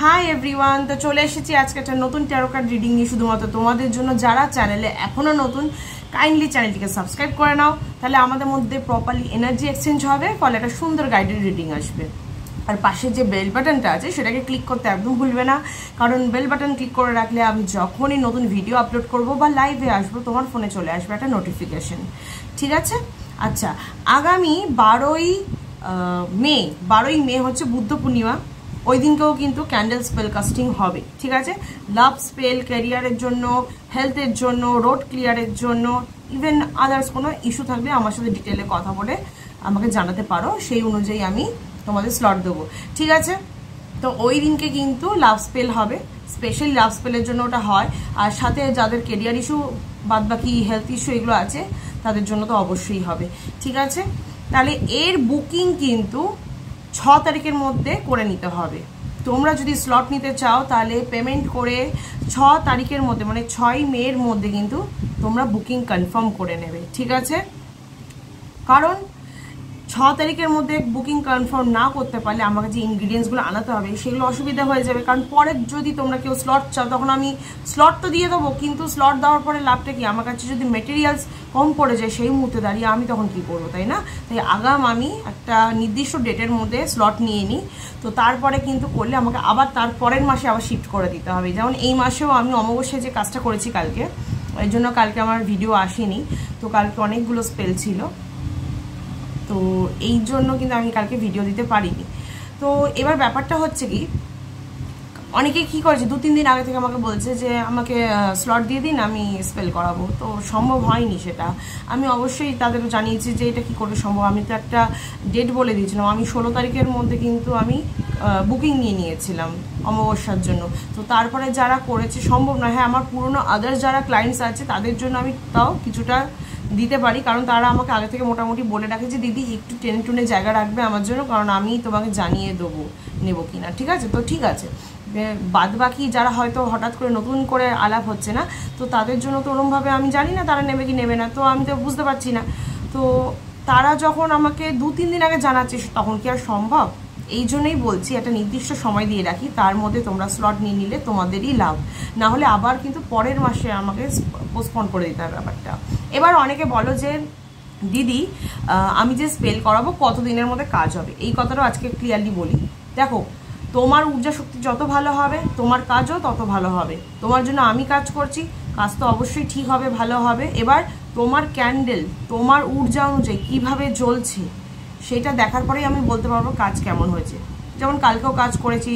Hi everyone, তো চলে এসেছি আজকে একটা নতুন ট্যারো কার্ড রিডিং নিয়ে শুধুমাত্র তোমাদের জন্য। যারা চ্যানেলে এখনও নতুন, কাইন্ডলি চ্যানেলটিকে সাবস্ক্রাইব করে নাও, তাহলে আমাদের মধ্যে প্রপারলি এনার্জি এক্সচেঞ্জ হবে, ফলে একটা সুন্দর গাইডেড রিডিং আসবে। আর পাশে যে বেল বাটনটা আছে সেটাকে ক্লিক করতে একদম ভুলবে না, কারণ বেল বাটন ক্লিক করে রাখলে আমি যখনই নতুন ভিডিও আপলোড করব বা লাইভে আসবো তোমার ফোনে চলে আসবে একটা নোটিফিকেশন। ঠিক আছে? আচ্ছা, আগামী 12ই মে হচ্ছে বুদ্ধ পূর্ণিমা। ওই দিনকেও কিন্তু ক্যান্ডেল স্পেল কাস্টিং হবে। ঠিক আছে? লাভ স্পেল, ক্যারিয়ারের জন্য, হেলথের জন্য, রোড ক্লিয়ারের জন্য, ইভেন আদার্স কোনো ইস্যু থাকলে আমার সাথে ডিটেলে কথা বলে আমাকে জানাতে পারো, সেই অনুযায়ী আমি তোমাদের স্লট দেবো। ঠিক আছে? তো ওই দিনকে কিন্তু লাভ স্পেল হবে, স্পেশালি লাভ স্পেলের জন্য ওটা হয়। আর সাথে যাদের কেরিয়ার ইস্যু বাদ বাকি হেলথ ইস্যু এগুলো আছে তাদের জন্য তো অবশ্যই হবে। ঠিক আছে? তাহলে এর বুকিং কিন্তু 6 তারিখের মধ্যে করে নিতে হবে। তোমরা যদি স্লট নিতে চাও তাহলে পেমেন্ট করে 6 তারিখের মধ্যে, মানে 6 মের মধ্যে কিন্তু তোমরা বুকিং কনফার্ম করে নেবে। ঠিক আছে? কারণ 6 তারিখের মধ্যে বুকিং কনফার্ম না করতে পারলে আমাকে যে ইনগ্রিডিয়েন্টসগুলো আনাতে হবে সেগুলো অসুবিধা হয়ে যাবে। কারণ পরে যদি তোমরা কেউ স্লট চাও তখন আমি স্লট তো দিয়ে দেবো, কিন্তু স্লট দেওয়ার পরে লাভটা কি? আমার কাছে যদি মেটেরিয়ালস কম পড়ে যায় সেই মুহূর্তে দাঁড়িয়ে আমি তখন কি করবো, তাই না? তাই আমি একটা নির্দিষ্ট ডেটের মধ্যে স্লট নিয়ে নিই। তো তারপরে কিন্তু করলে আমাকে আবার তার পরের মাসে আবার শিফট করে দিতে হবে। যেমন এই মাসেও আমি অমাবস্যায় যে কাজটা করেছি কালকে, এর জন্য কালকে আমার ভিডিও আসেনি। তো কালকে অনেকগুলো স্পেল ছিল, তো এই জন্য কিন্তু আমি কালকে ভিডিও দিতে পারিনি। তো এবার ব্যাপারটা হচ্ছে কি, অনেকে কি করেছে 2-3 দিন আগে থেকে আমাকে বলছে যে আমাকে স্লট দিয়ে দিন, আমি স্পেল করাবো। তো সম্ভব হয়নি সেটা। আমি অবশ্যই তাদের জানিয়েছি যে এটা কি করে সম্ভব। আমি তো একটা ডেট বলে দিয়েছিলাম, আমি 16 তারিখের মধ্যে কিন্তু আমি বুকিং নিয়ে নিয়েছিলাম অমাবস্যার জন্য। তো তারপরে যারা করেছে সম্ভব নয়। হ্যাঁ, আমার পুরনো আদার্স যারা ক্লায়েন্টস আছে তাদের জন্য আমি তাও কিছুটা দিতে পারি, কারণ তারা আমাকে আগে থেকে মোটামুটি বলে রাখে যে দিদি একটু টেনে টুনে জায়গা রাখবে আমার জন্য, কারণ আমি তোমাকে জানিয়ে দেবো নেবো কিনা। ঠিক আছে? তো ঠিক আছে, বাদ বাকি যারা হয়তো হঠাৎ করে নতুন করে আলাপ হচ্ছে না, তো তাদের জন্য তো ওরমভাবে আমি জানি না তারা নেবে কি নেবে না, তো আমি তো বুঝতে পারছি না। তো তারা যখন আমাকে 2-3 দিন আগে জানাচ্ছে তখন কি আর সম্ভব? এই জন্যই বলছি একটা নির্দিষ্ট সময় দিয়ে রাখি, তার মধ্যে তোমরা স্লট নিয়ে নিলে তোমাদেরই লাভ। না হলে আবার কিন্তু পরের মাসে আমাকে পোস্টপোন করে দিতে হবে ব্যাপারটা। এবার অনেকে বলো যে দিদি আমি যে স্পেল করাবো কতদিনের মধ্যে কাজ হবে, এই কথাটাও আজকে ক্লিয়ারলি বলি। দেখো, তোমার ঊর্জা শক্তি যত ভালো হবে তোমার কাজও তত ভালো হবে। তোমার জন্য আমি কাজ করছি, কাজ তো অবশ্যই ঠিক হবে, ভালো হবে। এবার তোমার ক্যান্ডেল তোমার ঊর্জা অনুযায়ী কীভাবে জ্বলছে সেটা দেখার পরেই আমি বলতে পারবো কাজ কেমন হয়েছে। যেমন কালকেও কাজ করেছি,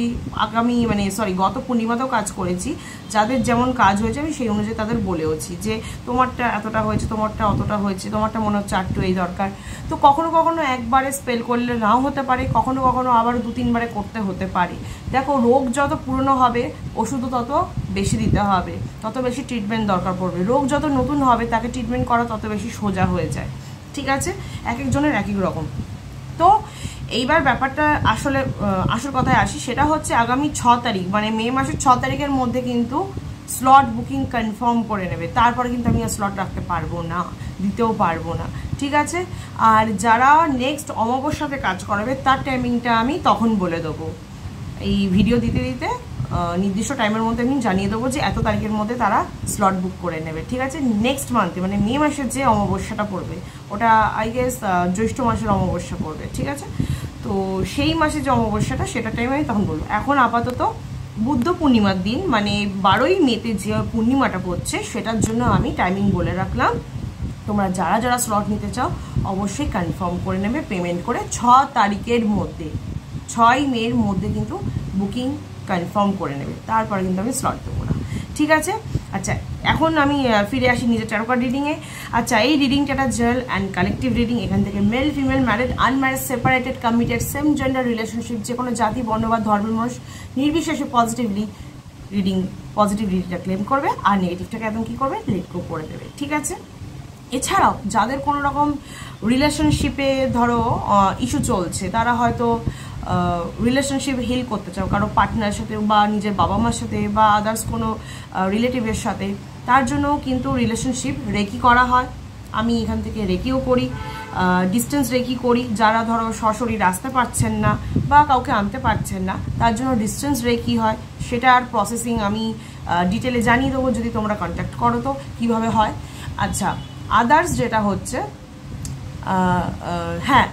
গত পূর্ণিমাতেও কাজ করেছি। যাদের যেমন কাজ হয়েছে আমি সেই অনুযায়ী তাদের বলেওছি যে তোমারটা এতটা হয়েছে, তোমারটা অতটা হয়েছে, তোমারটা মনে হচ্ছে একটু এই দরকার। তো কখনো কখনো একবারে স্পেল করলে নাও হতে পারে, কখনো কখনো আবার 2-3 বারে করতে হতে পারে। দেখো, রোগ যত পুরনো হবে ওষুধও তত বেশি দিতে হবে, তত বেশি ট্রিটমেন্ট দরকার পড়বে। রোগ যত নতুন হবে তাকে ট্রিটমেন্ট করা তত বেশি সোজা হয়ে যায়। ঠিক আছে? এক একজনের এক এক রকম। তো এইবার ব্যাপারটা আসল কথায় আসি, সেটা হচ্ছে আগামী 6 তারিখ, মানে মে মাসের 6 তারিখের মধ্যে কিন্তু স্লট বুকিং কনফার্ম করে নেবে। তারপরে কিন্তু আমি আর স্লট রাখতে পারবো না, দিতেও পারবো না। ঠিক আছে? আর যারা নেক্সট অমাবস্যাতে কাজ করাবে তার টাইমিংটা আমি তখন বলে দেবো। এই ভিডিও দিতে দিতে নির্দিষ্ট টাইমের মধ্যে আমি জানিয়ে দেবো যে এত তারিখের মধ্যে তারা স্লট বুক করে নেবে। ঠিক আছে? নেক্সট মান্থে, মানে মে মাসের যে অমাবস্যাটা পড়বে ওটা আই গেস জ্যৈষ্ঠ মাসের অমাবস্যা পড়বে। ঠিক আছে? তো সেই মাসে যে অমাবস্যাটা সেটা টাইম আমি তখন বলবো। এখন আপাতত বুদ্ধ পূর্ণিমার দিন, মানে 12ই মেতে যে পূর্ণিমাটা পড়ছে সেটার জন্য আমি টাইমিং বলে রাখলাম। তোমরা যারা যারা স্লট নিতে চাও অবশ্যই কনফার্ম করে নেবে পেমেন্ট করে 6 তারিখের মধ্যে, 6 মের মধ্যে কিন্তু বুকিং কনফার্ম করে নেবে। তারপরে কিন্তু আমি স্লট দেবো না। ঠিক আছে? আচ্ছা, এখন আমি ফিরে আসি নিজের ট্যারো কার্ড রিডিংয়ে। আচ্ছা, এই রিডিংটা একটা জেনারেল অ্যান্ড কালেকটিভ রিডিং। এখান থেকে male, female, married, unmarried, separated, committed, same gender relationship, যে কোনো জাতি, বর্ণ বা ধর্মের মানুষ নির্বিশেষে পজিটিভ রিডিংটা ক্লেম করবে, আর নেগেটিভটাকে একদম কী করবে, লেট গো করে দেবে। ঠিক আছে? এছাড়াও যাদের কোনো রকম রিলেশনশিপে ধরো ইস্যু চলছে, তারা হয়তো রিলেশনশিপ হিল করতে চাও কারো পার্টনারের সাথে বা নিজের বাবা মার সাথে বা আদার্স কোনো রিলেটিভের সাথে, তার জন্য কিন্তু রিলেশনশিপ রেকি করা হয়। আমি এখান থেকে রেকিও করি, ডিস্টেন্স রেকি করি। যারা ধরো সশরীর আসতে পারছেন না বা কাউকে আনতে পারছেন না, তার জন্য ডিস্টেন্স রেকি হয়। সেটার প্রসেসিং আমি ডিটেলে জানিয়ে দেবো যদি তোমরা কন্ট্যাক্ট করো তো কীভাবে হয়। আচ্ছা, আদার্স যেটা হচ্ছে, হ্যাঁ,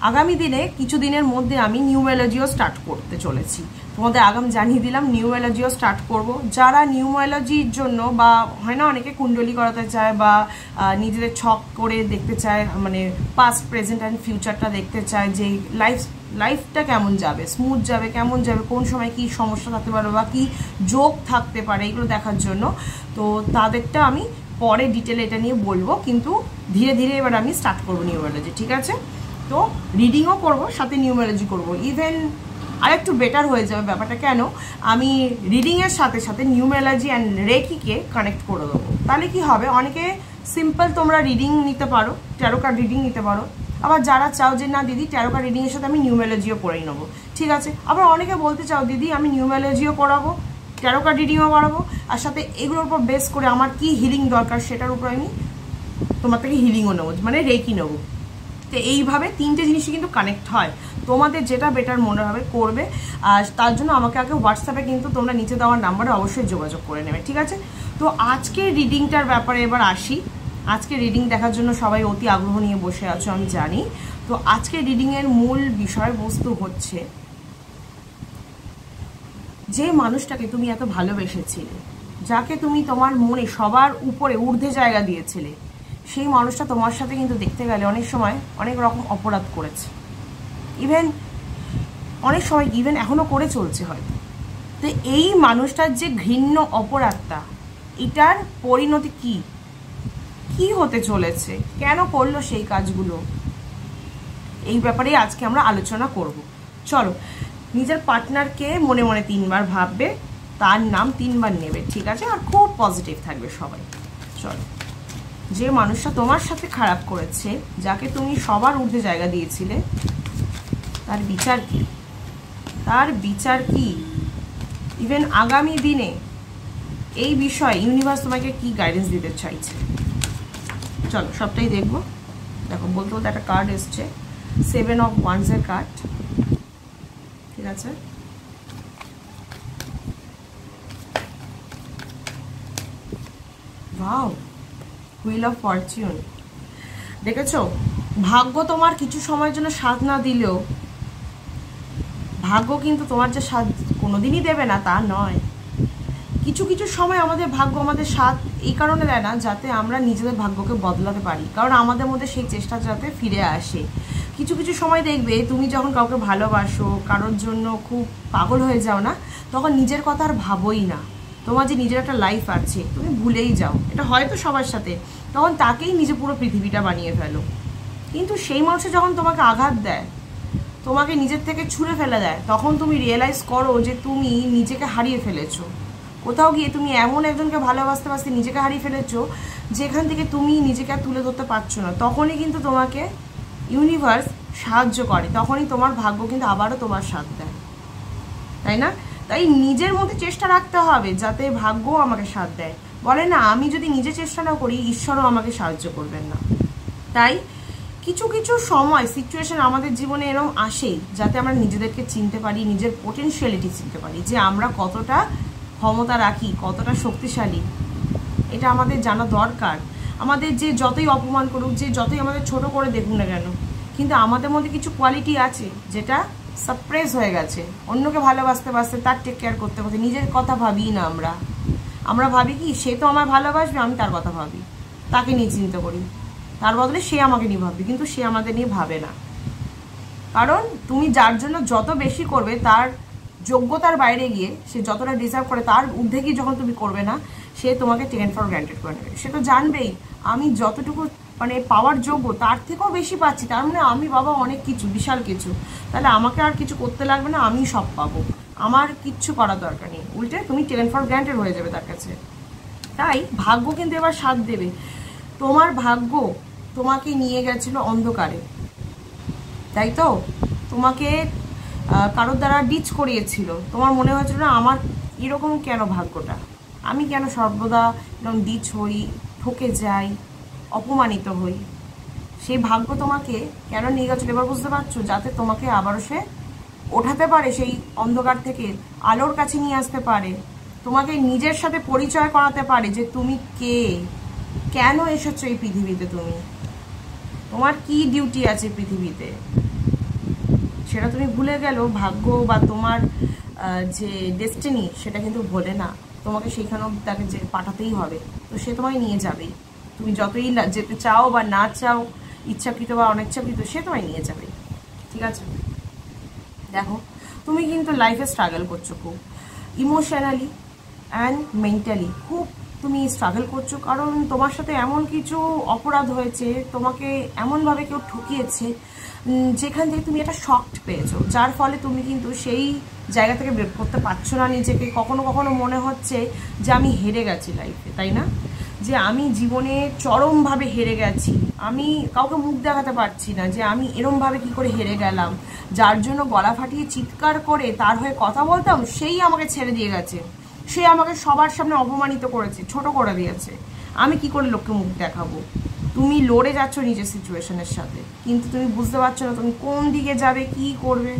আগামী দিনে কিছু দিনের মধ্যে আমি নিউমেরোলজিও স্টার্ট করতে চলেছি। তোমাদের আগাম জানিয়ে দিলাম, নিউমেরোলজিও স্টার্ট করব। যারা নিউমেরোলজির জন্য বা হয় না অনেকে কুণ্ডলী করাতে চায় বা নিজেদের ছক করে দেখতে চায়, মানে পাস্ট প্রেজেন্ট অ্যান্ড ফিউচারটা দেখতে চায় যে লাইফটা কেমন যাবে, স্মুথ যাবে, কেমন যাবে, কোন সময় কি সমস্যা থাকতে পারে বা কি যোগ থাকতে পারে, এগুলো দেখার জন্য। তো তাদেরটা আমি পরে ডিটেলে এটা নিয়ে বলবো, কিন্তু ধীরে ধীরে এবার আমি স্টার্ট করবো নিউমেরোলজি, ঠিক আছে? তো রিডিংও করব, সাথে নিউমেরোলজি করব। ইভেন আর একটু বেটার হয়ে যাবে ব্যাপারটা। কেন? আমি রিডিংয়ের সাথে সাথে নিউমেরোলজি অ্যান্ড রেকিকে কানেক্ট করে দেবো। তাহলে কি হবে, অনেকে সিম্পল তোমরা রিডিং নিতে পারো, ট্যারো কার্ড রিডিং নিতে পারো। আবার যারা চাও যে না দিদি ট্যারো কার্ড রিডিংয়ের সাথে আমি নিউমেরোলজিও করেই নেবো, ঠিক আছে। আবার অনেকে বলতে চাও দিদি আমি নিউমেরোলজিও করাবো, ট্যারো কার্ড রিডিংও করাবো, আর সাথে এগুলোর উপর বেস করে আমার কি হিলিং দরকার সেটার উপর আমি তোমার থেকে হিলিংও নেবো, মানে রেকি নেবো। তো এইভাবে তিনটে জিনিসই কিন্তু কানেক্ট হয়। তোমাদের যেটা বেটার মনে হবে করবে। আর তার জন্য আমাকে আগে হোয়াটসঅ্যাপে কিন্তু তোমরা নিচে দেওয়ার নাম্বারে অবশ্যই যোগাযোগ করে নেবে, ঠিক আছে? তো আজকে রিডিংটার ব্যাপারে এবার আসি। আজকে রিডিং দেখার জন্য সবাই অতি আগ্রহ নিয়ে বসে আছো আমি জানি। তো আজকে রিডিংয়ের মূল বিষয়বস্তু হচ্ছে, যে মানুষটাকে তুমি এত ভালোবেসেছিলে, যাকে তুমি তোমার মনে সবার উপরে ঊর্ধ্বে জায়গা দিয়েছিলে, সেই মানুষটা তোমার সাথে কিন্তু দেখতে গেলে অনেক সময় অনেক রকম অপরাধ করেছে। ইভেন অনেক সময় এখনো করে চলছে হয়তো। তো এই মানুষটার যে ঘৃণ্য অপরাধটা, এটার পরিণতি কি কি হতে চলেছে, কেন করলো সেই কাজগুলো, এই ব্যাপারে আজকে আমরা আলোচনা করব। চলো, নিজের পার্টনারকে মনে মনে 3 বার ভাববে, তার নাম 3 বার নেবে, ঠিক আছে? আর খুব পজিটিভ থাকবে সবাই। চলো, যে মানুষটা তোমার সাথে খারাপ করেছে, যাকে তুমি সবার ঊর্ধ্বে জায়গা দিয়েছিলে, তার বিচার কি? তার বিচার কি? ইভেন আগামী দিনে এই বিষয়ে ইউনিভার্স তোমাকে কি গাইডেন্স দিতে চাইছে, চলো সবটাই দেখবো। দেখো, বলতে বলতে একটা কার্ড এসছে, 7 অফ ওয়ান্ডস এর কার্ড, ঠিক আছে? Wow, wheel of Fortune. দেখেছো, ভাগ্য তোমার কিছু সময়ের জন্য সাথ না দিলেও, ভাগ্য কিন্তু তোমার যে সাথ কোনোদিনই দেবে না তা নয়। কিছু কিছু সময় আমাদের ভাগ্য আমাদের সাথ এই কারণে দেয় না যাতে আমরা নিজেদের ভাগ্যকে বদলাতে পারি, কারণ আমাদের মধ্যে সেই চেষ্টা যাতে ফিরে আসে। কিছু কিছু সময় দেখবে তুমি যখন কাউকে ভালোবাসো, কারোর জন্য খুব পাগল হয়ে যাও না, তখন নিজের কথা আর ভাবোই না। তোমার যে নিজের একটা লাইফ আছে তুমি ভুলেই যাও, এটা হয়তো সবার সাথে, তখন তাকেই নিজে পুরো পৃথিবীটা বানিয়ে ফেলো। কিন্তু সেই মানুষে যখন তোমাকে আঘাত দেয়, তোমাকে নিজের থেকে ছুঁড়ে ফেলে দেয়, তখন তুমি রিয়েলাইজ করো যে তুমি নিজেকে হারিয়ে ফেলেছো। কোথাও গিয়ে তুমি এমন একজনকে ভালোবাসতে বাসতে নিজেকে হারিয়ে ফেলেছো যেখান থেকে তুমি নিজেকে আর তুলে ধরতে পারছো না। তখনই কিন্তু তোমাকে ইউনিভার্স সাহায্য করে, তখনই তোমার ভাগ্য কিন্তু আবারও তোমার সাথ দেয়, তাই না? তাই নিজের মধ্যে চেষ্টা রাখতে হবে যাতে ভাগ্যও আমাকে সাথ দেয়। বলে না, আমি যদি নিজে চেষ্টা না করি ঈশ্বরও আমাকে সাহায্য করবেন না। তাই কিছু কিছু সময় সিচুয়েশন আমাদের জীবনে এরকম আসে যাতে আমরা নিজেদেরকে চিনতে পারি, নিজের পোটেনশিয়ালিটি চিনতে পারি, যে আমরা কতটা ক্ষমতা রাখি, কতটা শক্তিশালী, এটা আমাদের জানা দরকার। আমাদের যে যতই অপমান করুক, যে যতই আমাদের ছোট করে দেখুক না কেন, কিন্তু আমাদের মধ্যে কিছু কোয়ালিটি আছে যেটা সাপ্রেস হয়ে গেছে। অন্যকে ভালোবাসতে বাসতে, তার টেক কেয়ার করতে করতে নিজের কথা ভাবি না। আমরা ভাবি কি, সে তো আমায় ভালোবাসবে, আমি তার কথা ভাবি, তাকে নিয়ে চিন্তা করি, তার বদলে সে আমাকে নিয়ে ভাববে, কিন্তু সে আমাদের নিয়ে ভাবে না। কারণ তুমি যার জন্য যত বেশি করবে, তার যোগ্যতার বাইরে গিয়ে সে যতটা ডিজার্ভ করে তার ঊর্ধ্বে গিয়ে যখন তুমি করবে না, সে তোমাকে টেকেন ফর গ্রান্টেড করে নেবে। সে তো জানবেই আমি যতটুকু মানে পাওয়ার যোগ্য তার থেকেও বেশি পাচ্ছি, তার মানে আমি বাবা অনেক কিছু, বিশাল কিছু, তাহলে আমাকে আর কিছু করতে লাগবে না, আমি সব পাবো, আমার কিচ্ছু করার দরকার নেই। উল্টে তুমি টেকেন ফর গ্রান্টেড হয়ে যাবে তার কাছে। তাই ভাগ্য কিন্তু এবার সাথ দেবে। তোমার ভাগ্য তোমাকে নিয়ে গেছিল অন্ধকারে, তাই তো? তোমাকে কারোর দ্বারা ডিচ করিয়েছিল, তোমার মনে হয়েছিল না আমার এরকম কেন ভাগ্যটা, আমি কেন সর্বদা এরকম ডিচ হই, ঠকে যাই, অপমানিত হই। সেই ভাগ্য তোমাকে কেন নিয়ে গেছিল এবার বুঝতে পারছো? যাতে তোমাকে আবারও সে ওঠাতে পারে, সেই অন্ধকার থেকে আলোর কাছে নিয়ে আসতে পারে, তোমাকে নিজের সাথে পরিচয় করাতে পারে যে তুমি কে, কেন এসেছো এই পৃথিবীতে, তুমি তোমার কি ডিউটি আছে পৃথিবীতে, সেটা তুমি ভুলে গেল। ভাগ্য বা তোমার যে ডেস্টিনি সেটা কিন্তু ভোলে না, তোমাকে সেইখানেও তাকে যে পাঠাতেই হবে, তো সে তোমায় নিয়ে যাবেই। তুমি যতই যেতে চাও বা না চাও, ইচ্ছাকৃত বা অনিচ্ছাকৃত, সে তোমায় নিয়ে যাবে। ঠিক আছে, দেখো তুমি কিন্তু লাইফে স্ট্রাগল করছো খুব, ইমোশনালি অ্যান্ড মেন্টালি খুব তুমি স্ট্রাগল করছো, কারণ তোমার সাথে এমন কিছু অপরাধ হয়েছে, তোমাকে এমনভাবে কেউ ঠকিয়েছে যেখান থেকে তুমি একটা শকড পেয়েছো, যার ফলে তুমি কিন্তু সেই জায়গা থেকে বের করতে পারছো না নিজেকে। কখনো কখনো মনে হচ্ছে যে আমি হেরে গেছি লাইফে, তাই না? যে আমি জীবনে চরমভাবে হেরে গেছি, আমি কাউকে মুখ দেখাতে পারছি না যে আমি এরমভাবে কি করে হেরে গেলাম, যার জন্য গলা ফাটিয়ে চিৎকার করে তার হয়ে কথা বলতাম সেই আমাকে ছেড়ে দিয়ে গেছে, সে আমাকে সবার সামনে অপমানিত করেছে, ছোট করে দিয়েছে, আমি কি করে লোককে মুখ দেখাবো। তুমি লড়ে যাচ্ছ নিজের সিচুয়েশনের সাথে, কিন্তু তুমি বুঝতে পারছো না তুমি কোন দিকে যাবে, কি করবে,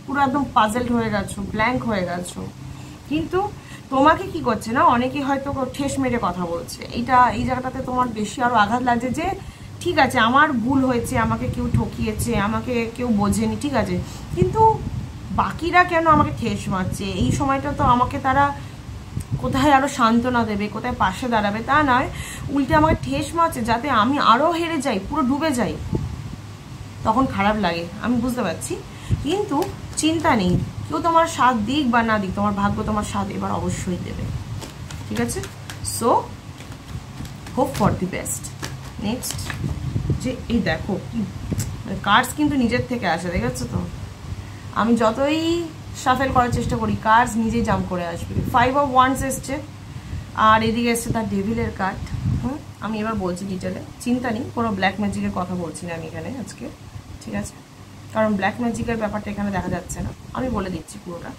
পুরো একদম পাজলড হয়ে গেছো, ব্ল্যাঙ্ক হয়ে গেছো। কিন্তু তোমাকে কি করছে না, অনেকেই হয়তো ঠেস মেরে কথা বলছে, এই জায়গাটাতে তোমার বেশি আরো আঘাত লাগছে যে ঠিক আছে আমার ভুল হয়েছে, আমাকে কেউ ঠকিয়েছে, আমাকে কেউ বোঝেনি, ঠিক আছে, কিন্তু বাকিরা কেন আমাকে ঠেস মারছে? এই সময়টা তো আমাকে তারা কোথায় আরো সান্ত্বনা দেবে, কোথায় পাশে দাঁড়াবে, তা নয়, উল্টে আমাকে ঠেস মারছে যাতে আমি আরো হেরে যাই, পুরো ডুবে যাই। তখন খারাপ লাগে, আমি বুঝতে পারছি, কিন্তু চিন্তা নেই, কেউ তোমার সাথ দিক বা না দিক, তোমার ভাগ্য তোমার সাথ এবার অবশ্যই দেবে। ঠিক আছে, so hope for the best. Next যে এই দেখো কি কার্ডস কিন্তু নিজের থেকে আসে, দেখেছো তো? আমি যতই শাফেল করার চেষ্টা করি কার্ডস নিজেই জাম্প করে আসবে। 5 অফ ওয়ান্ডস এসছে, আর এদিকে এসছে তার ডেভিলের কার্ড। আমি এবার বলছি ডিটেলে, চিন্তা নেই, কোনো ব্ল্যাক ম্যাজিকের কথা বলছি না আমি এখানে আজকে, ঠিক আছে? কারণ ব্ল্যাক ম্যাজিকের ব্যাপারটা এখানে দেখা যাচ্ছে না, আমি বলে দিচ্ছি পুরোটা।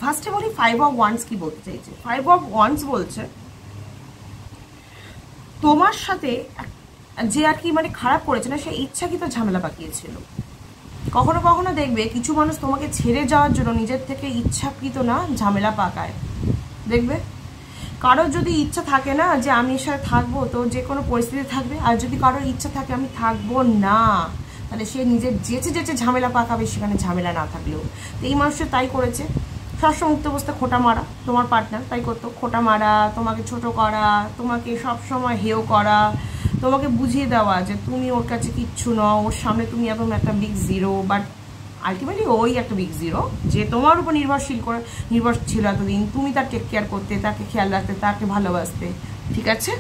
ফার্স্টে বলি 5 অফ ওয়ান্ডস কি বলতে চাইছে। 5 অফ ওয়ান্ডস বলছে তোমার সাথে যে আর কি মানে খারাপ করেছে না, সে ইচ্ছাকৃত ঝামেলা পাকিয়েছিল। কখনো কখনো দেখবে কিছু মানুষ তোমাকে ছেড়ে যাওয়ার জন্য নিজের থেকে ইচ্ছাকৃত না ঝামেলা পাকায়, দেখবে। কারোর যদি ইচ্ছা থাকে না যে আমি এর সাথে থাকবো, তো যে কোনো পরিস্থিতি থাকবে, আর যদি কারোর ইচ্ছা থাকে আমি থাকবো না, তাহলে সে নিজের যেচে যেচে ঝামেলা পাকাবে, সেখানে ঝামেলা না থাকলেও। তো এই মানুষটা তাই করেছে, সবসময় মুক্ত অবস্থা খোটা মারা, তোমার পার্টনার তাই করতো, খোটা মারা, তোমাকে ছোট করা, তোমাকে সবসময় হেয় করা, তোমাকে বুঝিয়ে দেওয়া যে তুমি ওর কাছে কিচ্ছু নও, ওর সামনে তুমি একদম একটা বিগ জিরো, বাট আলটিমেটলি ওই একটা বিগ জিরো যে তোমার উপর নির্ভর ছিল এতদিন, তুমি তার টেক কেয়ার করতে, তাকে খেয়াল রাখতে, তাকে ভালোবাসতে, ঠিক আছে?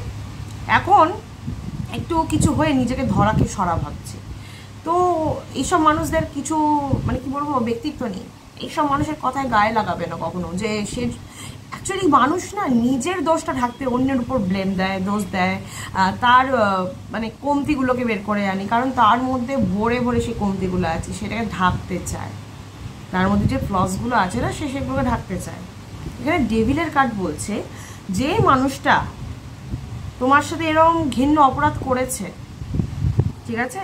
এখন একটু কিছু হয়ে নিজেকে ধরাকে সরা ভাবছে। তো এইসব মানুষদের কিছু মানে কি বলবো ব্যক্তিত্ব নেই, এইসব মানুষের কথায় গায়ে লাগাবে না কখনো, যে সে অ্যাকচুয়ালি মানুষ না নিজের দোষটা ঢাকতে অন্যের উপর ব্লেম দেয়, দোষ দেয়, তার মানে কমতিগুলোকে বের করে আনি, কারণ তার মধ্যে ভরে ভরে সেই কমতিগুলো আছে, সেটাকে ঢাকতে চায়, তার মধ্যে যে ফ্লসগুলো আছে না সে সেগুলোকে ঢাকতে চায়। এখানে ডেভিলের কার্ড বলছে যে মানুষটা তোমার সাথে এরকম ঘৃণ্য অপরাধ করেছে, ঠিক আছে,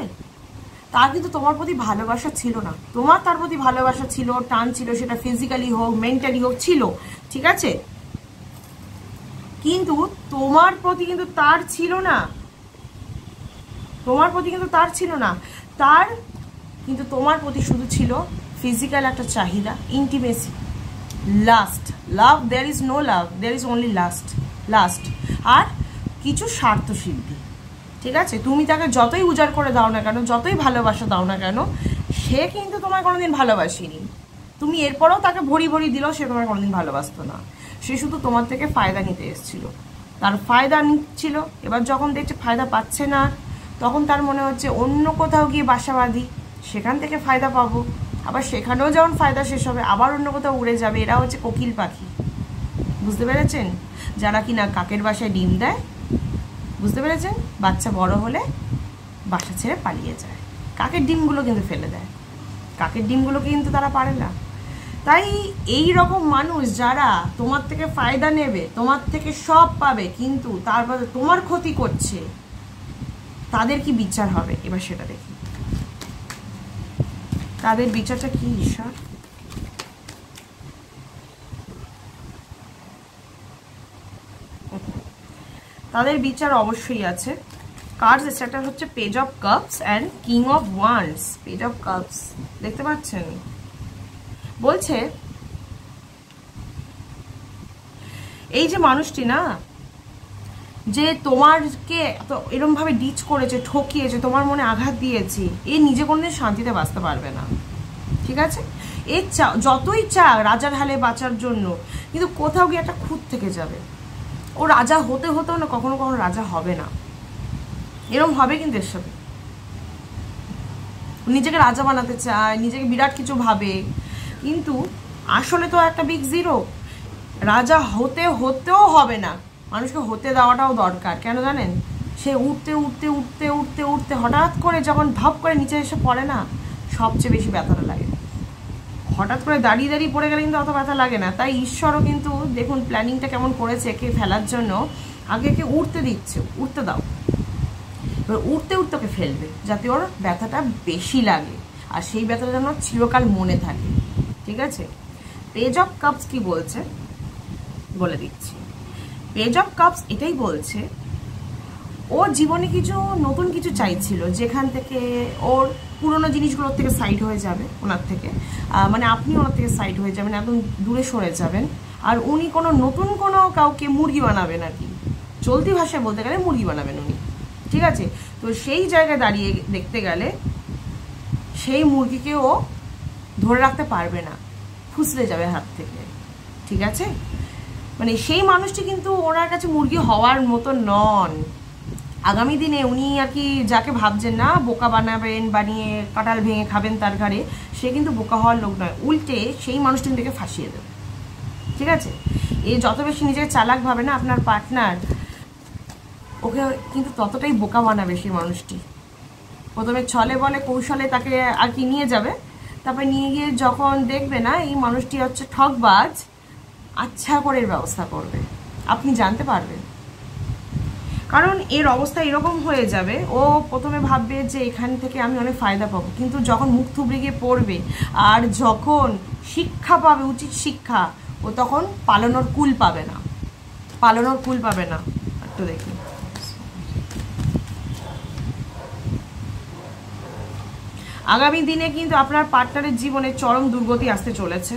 তার কিন্তু তোমার প্রতি ভালোবাসা ছিল না, তোমার তার প্রতি ভালোবাসা ছিল, টান ছিল, সেটা ফিজিক্যালি হোক মেন্টালি হোক ছিল, ঠিক আছে, কিন্তু তোমার প্রতি কিন্তু তার ছিল না, তোমার প্রতি কিন্তু তার ছিল না, তার কিন্তু তোমার প্রতি শুধু ছিল ফিজিক্যাল একটা চাহিদা, intimacy, lust, love, there is no love, there is only lust, আর কিছু স্বার্থ সিদ্ধি, ঠিক আছে? তুমি তাকে যতই উজাড় করে দাও না কেন, যতই ভালোবাসা দাও না কেন, সে কিন্তু তোমায় কোনোদিন ভালোবাসেনি। তুমি এরপরেও তাকে ভরি ভরি দিলেও সে তোমায় কোনোদিন ভালোবাসতো না, সে শুধু তোমার থেকে ফায়দা নিতে এসেছিল, তার ফায়দা নিচ্ছিল। এবার যখন দেখছে ফায়দা পাচ্ছে না, তখন তার মনে হচ্ছে অন্য কোথাও গিয়ে বাসা বাঁধি, সেখান থেকে ফায়দা পাবো, আবার সেখানেও যখন ফায়দা শেষ হবে আবার অন্য কোথাও উড়ে যাবে। এরা হচ্ছে কোকিল পাখি, বুঝতে পেরেছেন? যারা কিনা কাকের বাসায় ডিম দেয়, বুঝতে পেরেছেন? বাচ্চা বড় হলে বাসা ছেড়ে পালিয়ে যায়, কাকের ডিমগুলো কিন্তু ফেলে দেয়, কাকের ডিমগুলো কিন্তু তারা পারে না। তাই এই রকম মানুষ যারা তোমার থেকে ফায়দা নেবে, তোমার থেকে সব পাবে, কিন্তু তারপরে তোমার ক্ষতি করছে, তাদের কি বিচার হবে এবার সেটা দেখি। তাদের বিচারটা কি ঈশ্বর? তাদের বিচার অবশ্যই আছে। কার্ডস একটা হচ্ছে page of cups and king of wands. Page of cups দেখতে পাচ্ছেন, বলছে এই যে মানুষটি না, যে তোমারকে এরকম ভাবে ডিচ করেছে, ঠকিয়েছে, তোমার মনে আঘাত দিয়েছে, এ নিজে কোনোদিন শান্তিতে বাঁচতে পারবে না, ঠিক আছে? এ যতই চাক রাজার হালে বাঁচার জন্য, কিন্তু কোথাও গিয়ে একটা খুঁত থেকে যাবে। ও রাজা হতে হতেও না কখনো কখনো রাজা হবে না, এরকম হবে কিন্তু এর সাথে। নিজেকে রাজা বানাতে চায়, নিজেকে বিরাট কিছু ভাবে, কিন্তু আসলে তো একটা বিগ জিরো। রাজা হতে হতেও হবে না, মানুষকে হতে দেওয়াটাও দরকার। কেন জানেন? সে উঠতে উঠতে উঠতে উঠতে উঠতে হঠাৎ করে যখন ধপ করে নিচে এসে পড়ে না, সবচেয়ে বেশি ব্যথাটা লাগে। হঠাৎ করে দাঁড়িয়ে দাঁড়িয়ে পড়ে গেলে কিন্তু অত ব্যথা লাগে না। তাই ঈশ্বরও কিন্তু দেখুন প্ল্যানিংটা কেমন করেছে, একে ফেলার জন্য আগে একে উঠতে দিচ্ছে, উঠতে দাও, এবার উঠতে উঠতে ওকে ফেলবে যাতে ওর ব্যথাটা বেশি লাগে, আর সেই ব্যথাটা যেন চিরকাল মনে থাকে, ঠিক আছে? পেজ অফ কাপস কি বলছে বলে দিচ্ছি। পেজ অফ কাপস এটাই বলছে, ও জীবনে কিছু নতুন কিছু চাইছিল, যেখান থেকে ওর পুরোনো জিনিসগুলোর থেকে সাইড হয়ে যাবে, ওনার থেকে মানে আপনি ওনার থেকে সাইড হয়ে যাবেন, একদম দূরে সরে যাবেন, আর উনি কোনো নতুন কোনো কাউকে মুরগি বানাবেন, আর কি চলতি ভাষায় বলতে গেলে মুরগি বানাবেন উনি, ঠিক আছে? তো সেই জায়গায় দাঁড়িয়ে দেখতে গেলে সেই মুরগিকে ও ধরে রাখতে পারবে না, ফুসলে যাবে হাত থেকে, ঠিক আছে? মানে সেই মানুষটি কিন্তু ওনার কাছে মুরগি হওয়ার মতো নন। আগামী দিনে উনি আর কি যাকে ভাবছেন না বোকা বানাবেন, বানিয়ে কাঁঠাল ভেঙে খাবেন তার ঘাড়ে, সে কিন্তু বোকা হওয়ার লোক নয়, উল্টে সেই মানুষটি থেকে ফাঁসিয়ে দেবে, ঠিক আছে? এই যত বেশি নিজেকে চালাক ভাবে না আপনার পার্টনার, ওকে কিন্তু ততটাই বোকা বানাবে সেই মানুষটি। প্রথমে ছলে বলে কৌশলে তাকে আর কি নিয়ে যাবে, তারপরে নিয়ে গিয়ে যখন দেখবে না এই মানুষটি হচ্ছে ঠকবাজ, আচ্ছা করে ব্যবস্থা করবে, আপনি জানতে পারবেন। কারণ এর অবস্থা এরকম হয়ে যাবে, ও প্রথমে ভাববে যে এখান থেকে আমি অনেক ফায়দা পাবো, কিন্তু যখন মুখ থুবড়ে গিয়ে পড়বে আর যখন শিক্ষা পাবে, উচিত শিক্ষা, ও তখন পালানোর কুল পাবে না, পালানোর কুল পাবে না। একটু দেখি, আগামী দিনে কিন্তু আপনার পার্টনারের জীবনে চরম দুর্গতি আসতে চলেছে,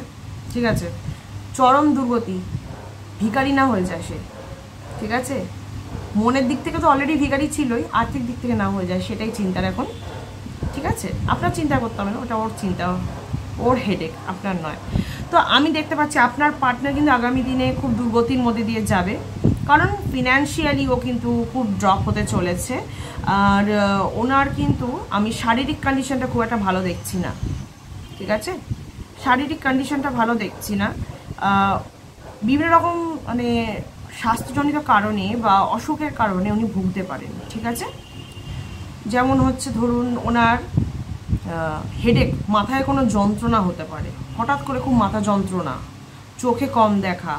ঠিক আছে? চরম দুর্গতি, ভিখারি না হয়ে যায় সে, ঠিক আছে? মনের দিক থেকে তো অলরেডি ভিখারি ছিলই, আর্থিক দিক থেকে না হয়ে যায় সেটাই চিন্তার এখন, ঠিক আছে? আপনার চিন্তা করতে হবে না, ওটা ওর চিন্তা, ওর হেডেক, আপনার নয়। তো আমি দেখতে পাচ্ছি আপনার পার্টনার কিন্তু আগামী দিনে খুব দুর্গতির মধ্যে দিয়ে যাবে, কারণ ফিনান্সিয়ালি ও কিন্তু খুব ড্রপ হতে চলেছে। আর ওনার কিন্তু আমি শারীরিক কন্ডিশনটা খুব একটা ভালো দেখছি না, ঠিক আছে? শারীরিক কন্ডিশনটা ভালো দেখছি না, বিভিন্ন রকম মানে স্বাস্থ্যজনিত কারণে বা অসুখের কারণে উনি ভুগতে পারেন, ঠিক আছে? যেমন হচ্ছে ধরুন ওনার হেডেক, মাথায় কোনো যন্ত্রণা হতে পারে, হঠাৎ করে খুব মাথা যন্ত্রণা, চোখে কম দেখা,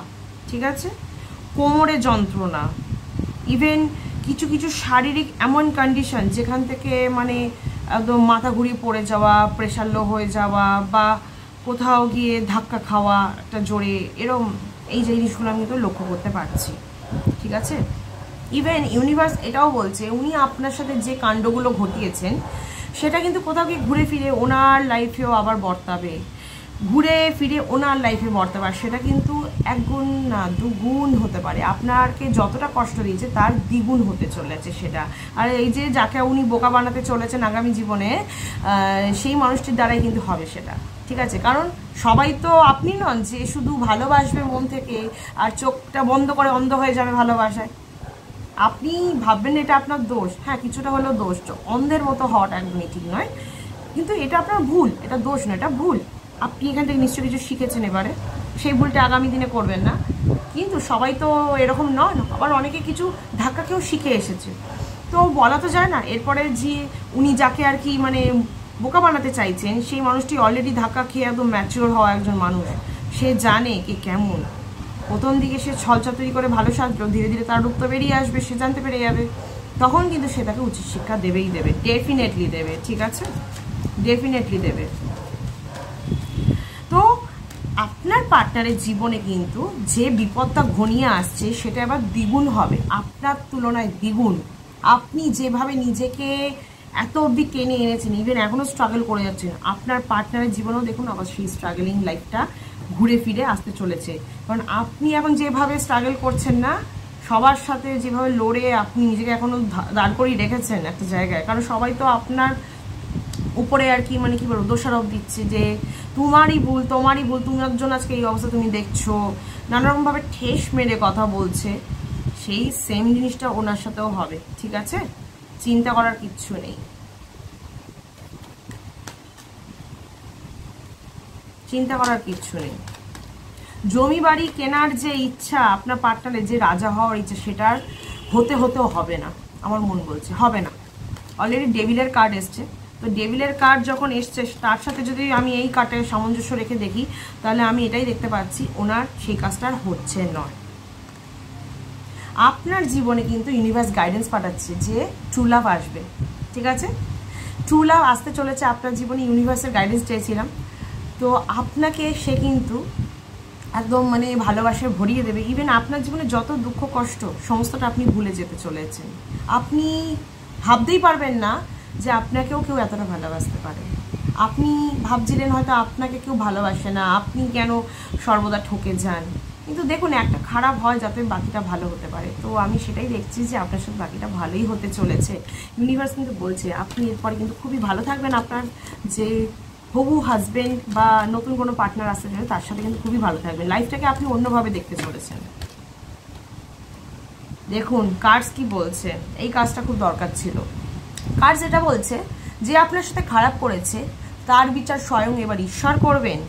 ঠিক আছে? কোমরে যন্ত্রণা, ইভেন কিছু কিছু শারীরিক এমন কন্ডিশন যেখান থেকে মানে একদম মাথা ঘুরিয়ে পড়ে যাওয়া, প্রেশার লো হয়ে যাওয়া, বা কোথাও গিয়ে ধাক্কা খাওয়া একটা জোরে, এরম এই জিনিসগুলো আমি তো লক্ষ্য করতে পারছি, ঠিক আছে? ইভেন ইউনিভার্স এটাও বলছে উনি আপনার সাথে যে কাণ্ডগুলো ঘটিয়েছেন সেটা কিন্তু কোথাও গিয়ে ঘুরে ফিরে ওনার লাইফেও আবার বর্তাবে, ঘুরে ফিরে ওনার লাইফে বর্তাবে, সেটা কিন্তু একগুণ না দুগুণ হতে পারে, আপনাকে যতটা কষ্ট দিয়েছে তার দ্বিগুণ হতে চলেছে সেটা। আর এই যে যাকে উনি বোকা বানাতে চলেছেন আগামী জীবনে, সেই মানুষটির দ্বারাই কিন্তু হবে সেটা, ঠিক আছে? কারণ সবাই তো আপনি নন যে শুধু ভালোবাসবে মন থেকে আর চোখটা বন্ধ করে অন্ধ হয়ে যাবে ভালোবাসায়। আপনি ভাববেন এটা আপনার দোষ, হ্যাঁ কিছুটা হলেও দোষ, অন্ধের মতো হওয়াটা একদমই ঠিক নয়, কিন্তু এটা আপনার ভুল, এটা দোষ নয়, এটা ভুল। আপনি এখান থেকে নিশ্চয়ই কিছু শিখেছেন, এবারে সেই ভুলটা আগামী দিনে করবেন না। কিন্তু সবাই তো এরকম নয়, আবার অনেকে কিছু ধাক্কা খেয়েও শিখে এসেছে, তো বলা তো যায় না। এরপরে যে উনি যাকে আর কি মানে বোকা বানাতে চাইছেন সেই মানুষটি অলরেডি ধাক্কা খেয়ে একদম ম্যাচিওর হওয়া একজন মানুষ, সে জানে কে কেমন। প্রথম দিকে সে ছলচাতুরি করে ভালো সাজলো, ধীরে ধীরে তার রূপ তো বেরিয়ে আসবে, সে জানতে পেরে যাবে তখন কিন্তু সে তাকে উচিত শিক্ষা দেবেই দেবে, ডেফিনেটলি দেবে, ঠিক আছে, ডেফিনেটলি দেবে। তো আপনার পার্টনারের জীবনে কিন্তু যে বিপদটা ঘনিয়ে আসছে সেটা আবার দ্বিগুণ হবে, আপনার তুলনায় দ্বিগুণ। আপনি যেভাবে নিজেকে এত অবধি টেনে এনেছেন, ইভেন এখনও স্ট্রাগল করে যাচ্ছেন, আপনার পার্টনারের জীবনেও দেখুন আবার সেই স্ট্রাগলিং লাইফটা ঘুরে ফিরে আসতে চলেছে। কারণ আপনি এখন যেভাবে স্ট্রাগল করছেন না, সবার সাথে যেভাবে লড়ে আপনি নিজেকে এখনও দাঁড় করিয়ে রেখেছেন একটা জায়গায়, কারণ সবাই তো আপনার উপরে আর কি মানে কি বলবো দোষারোপ দিচ্ছে যে তোমারই ভুল, তুমি একজন আজকে এই অবস্থা তুমি দেখছো, নানারকমভাবে ঠেস মেরে কথা বলছে। সেই সেম জিনিসটা ওনার সাথেও হবে, ঠিক আছে, চিন্তা করার কিচ্ছু নেই, চিন্তা করার কিচ্ছু নেই। জমি বাড়ি কেনার যে ইচ্ছা, আপনার পার্টনারের যে রাজা হওয়ার ইচ্ছা, সেটার হতেও হবে না, আমার মন বলছে হবে না। অলরেডি ডেভিলের কার্ড এসছে, তো ডেভিলের কার্ড যখন এসছে তার সাথে যদি আমি এই কার্ডের সামঞ্জস্য রেখে দেখি, তাহলে আমি এটাই দেখতে পাচ্ছি ওনার সেই কাজটা হচ্ছে নয়। আপনার জীবনে কিন্তু ইউনিভার্স গাইডেন্স পাঠাচ্ছে যে ট্রু লাভ আসবে, ঠিক আছে, ট্রু লাভ আসতে চলেছে আপনার জীবনে, ইউনিভার্সের গাইডেন্স চেয়েছিলাম। তো আপনাকে সে কিন্তু একদম মানে ভালোবাসায় ভরিয়ে দেবে। ইভেন আপনার জীবনে যত দুঃখ কষ্ট সমস্তটা আপনি ভুলে যেতে চলেছেন। আপনি ভাবতেই পারবেন না যে আপনাকেও কেউ এতটা ভালোবাসতে পারে। আপনি ভাবছিলেন হয়তো আপনাকে কেউ ভালোবাসে না, আপনি কেন সর্বদা ঠকে যান, কিন্তু দেখুন একটা খারাপ হয় যাতে বাকিটা ভালো হতে পারে। তো আমি সেটাই দেখছি যে আপনার সাথে বাকিটা ভালোই হতে চলেছে। ইউনিভার্স কিন্তু বলছে আপনি এরপরে কিন্তু খুবই ভালো থাকবেন, আপনার যে হবু হাজবেন্ড বা নতুন কোনো পার্টনার আসতে চায় তার সাথে কিন্তু খুবই ভালো থাকবেন, লাইফটাকে আপনি অন্যভাবে দেখতে চলেছেন। দেখুন কার্ডস কি বলছে, এই কাজটা খুব দরকার ছিল। কার্ডস এটা বলছে যে আপনার সাথে খারাপ করেছে তার বিচার স্বয়ং এবার ঈশ্বর করবেন,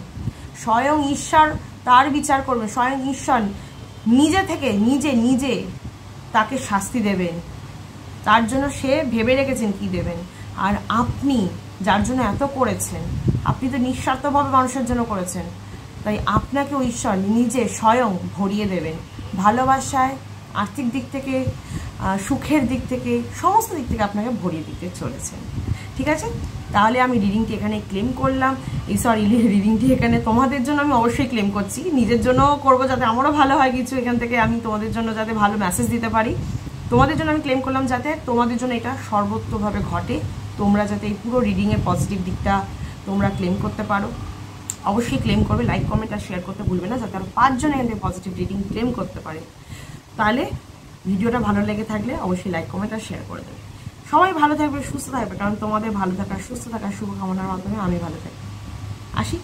স্বয়ং ঈশ্বর তার বিচার করবেন, স্বয়ং ঈশ্বর নিজে থেকে নিজে তাকে শাস্তি দেবেন। তার জন্য সে ভেবে রেখেছেন কি দেবেন। আর আপনি যার জন্য এত করেছেন, আপনি তো নিঃস্বার্থভাবে মানুষের জন্য করেছেন, তাই আপনাকে ঈশ্বর নিজে স্বয়ং ভরিয়ে দেবেন ভালোবাসায়, আর্থিক দিক থেকে, সুখের দিক থেকে, সমস্ত দিক থেকে আপনাকে ভরিয়ে দিতে চলেছেন, ঠিক আছে। তাহলে আমি রিডিংটি এখানে ক্লেম করলাম, রিডিংটি এখানে তোমাদের জন্য আমি অবশ্যই ক্লেম করছি, নিজের জন্যও করবো যাতে আমারও ভালো হয় কিছু এখান থেকে, আমি তোমাদের জন্য যাতে ভালো মেসেজ দিতে পারি, তোমাদের জন্য আমি ক্লেম করলাম যাতে তোমাদের জন্য এটা সর্বোত্তভাবে ঘটে, তোমরা যাতে এই পুরো রিডিংয়ের পজিটিভ দিকটা তোমরা ক্লেম করতে পারো। অবশ্যই ক্লেম করবে, লাইক কমেন্ট আর শেয়ার করতে ভুলবে না, যাতে আরও 5 জন এখান থেকে পজিটিভ রিডিং ক্লেম করতে পারে। তাহলে ভিডিওটা ভালো লেগে থাকলে অবশ্যই লাইক কমেন্ট আর শেয়ার করে দেবে। সবাই ভালো থাকবে, সুস্থ থাকবে, কারণ তোমাদের ভালো থাকার সুস্থ থাকার শুভকামনার মাধ্যমে আমি ভালো থাকি। আসি।